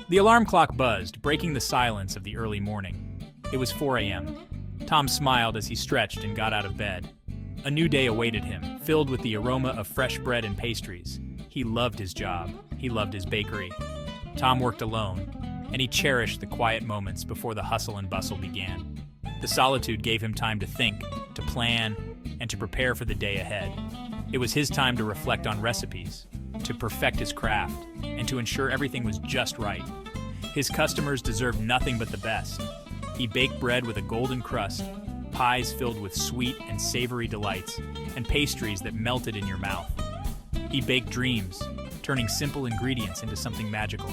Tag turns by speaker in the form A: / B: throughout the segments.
A: The alarm clock buzzed, breaking the silence of the early morning. It was 4 a.m. Tom smiled as he stretched and got out of bed. A new day awaited him, filled with the aroma of fresh bread and pastries. He loved his job. He loved his bakery. Tom worked alone, and he cherished the quiet moments before the hustle and bustle began. The solitude gave him time to think, to plan, and to prepare for the day ahead. It was his time to reflect on recipes, to perfect his craft, and to ensure everything was just right. His customers deserved nothing but the best. He baked bread with a golden crust, pies filled with sweet and savory delights, and pastries that melted in your mouth. He baked dreams, turning simple ingredients into something magical.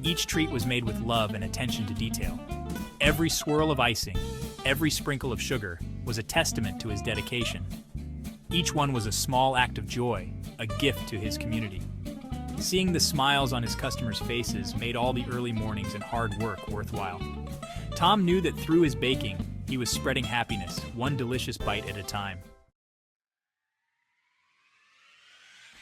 A: Each treat was made with love and attention to detail. Every swirl of icing, every sprinkle of sugar, was a testament to his dedication. Each one was a small act of joy, a gift to his community. Seeing the smiles on his customers' faces made all the early mornings and hard work worthwhile. Tom knew that through his baking, he was spreading happiness, one delicious bite at a time.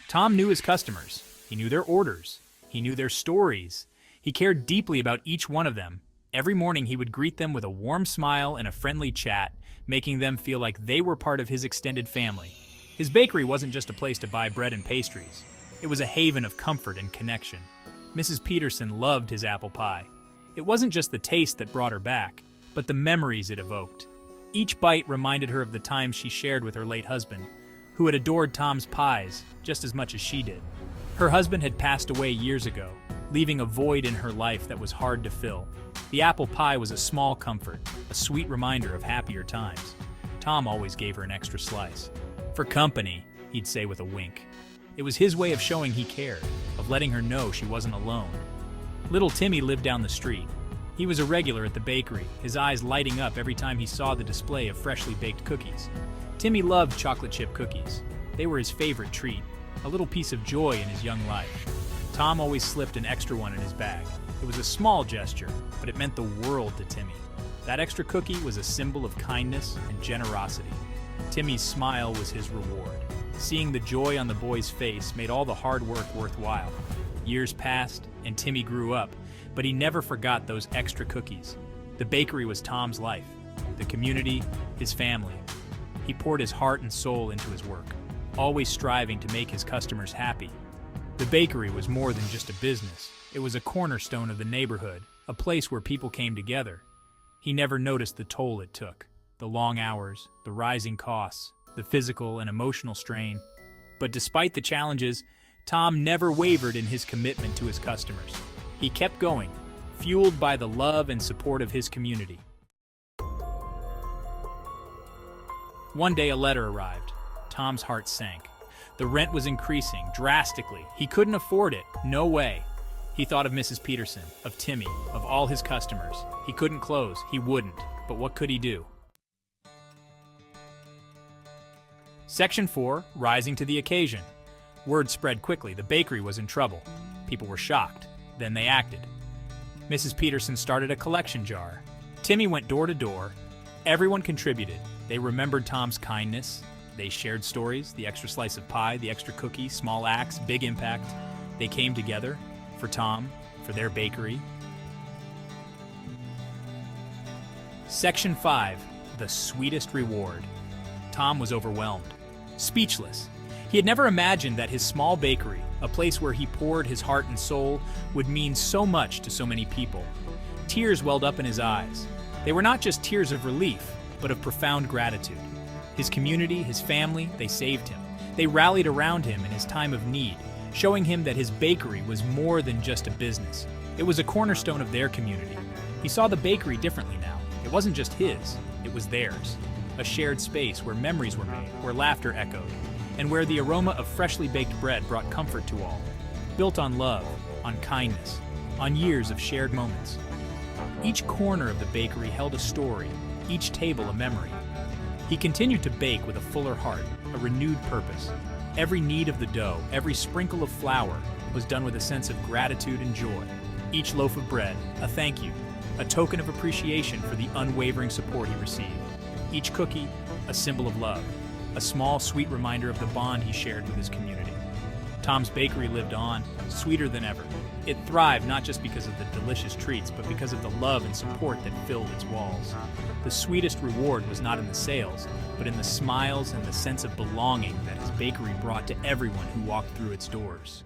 A: Tom knew his customers. He knew their orders. He knew their stories. He cared deeply about each one of them. Every morning he would greet them with a warm smile and a friendly chat, making them feel like they were part of his extended family. His bakery wasn't just a place to buy bread and pastries. It was a haven of comfort and connection. Mrs. Peterson loved his apple pie. It wasn't just the taste that brought her back, but the memories it evoked. Each bite reminded her of the times she shared with her late husband, who had adored Tom's pies just as much as she did. Her husband had passed away years ago, leaving a void in her life that was hard to fill. The apple pie was a small comfort, a sweet reminder of happier times. Tom always gave her an extra slice. For company, he'd say with a wink. It was his way of showing he cared, of letting her know she wasn't alone. Little Timmy lived down the street. He was a regular at the bakery, his eyes lighting up every time he saw the display of freshly baked cookies. Timmy loved chocolate chip cookies. They were his favorite treat, a little piece of joy in his young life. Tom always slipped an extra one in his bag. It was a small gesture, but it meant the world to Timmy. That extra cookie was a symbol of kindness and generosity. Timmy's smile was his reward. Seeing the joy on the boy's face made all the hard work worthwhile. Years passed, and Timmy grew up, but he never forgot those extra cookies. The bakery was Tom's life, the community, his family. He poured his heart and soul into his work, always striving to make his customers happy. The bakery was more than just a business. It was a cornerstone of the neighborhood, a place where people came together. He never noticed the toll it took, the long hours, the rising costs, the physical and emotional strain. But despite the challenges, Tom never wavered in his commitment to his customers. He kept going, fueled by the love and support of his community. One day a letter arrived. Tom's heart sank. The rent was increasing drastically. He couldn't afford it. No way. He thought of Mrs. Peterson, of Timmy, of all his customers. He couldn't close. He wouldn't. But what could he do? Section 4, Rising to the Occasion. Word spread quickly. The bakery was in trouble. People were shocked. Then they acted. Mrs. Peterson started a collection jar. Timmy went door to door. Everyone contributed. They remembered Tom's kindness. They shared stories, the extra slice of pie, the extra cookie, small acts, big impact. They came together for Tom, for their bakery. Section 5, The Sweetest Reward. Tom was overwhelmed, speechless. He had never imagined that his small bakery, a place where he poured his heart and soul, would mean so much to so many people. Tears welled up in his eyes. They were not just tears of relief, but of profound gratitude. His community, his family, they saved him. They rallied around him in his time of need, showing him that his bakery was more than just a business. It was a cornerstone of their community. He saw the bakery differently now. It wasn't just his, it was theirs. A shared space where memories were made, where laughter echoed, and where the aroma of freshly baked bread brought comfort to all. Built on love, on kindness, on years of shared moments. Each corner of the bakery held a story, each table a memory. He continued to bake with a fuller heart, a renewed purpose. Every knead of the dough, every sprinkle of flour was done with a sense of gratitude and joy. Each loaf of bread, a thank you, a token of appreciation for the unwavering support he received. Each cookie, a symbol of love, a small, sweet reminder of the bond he shared with his community. Tom's Bakery lived on, sweeter than ever. It thrived not just because of the delicious treats, but because of the love and support that filled its walls. The sweetest reward was not in the sales, but in the smiles and the sense of belonging that his bakery brought to everyone who walked through its doors.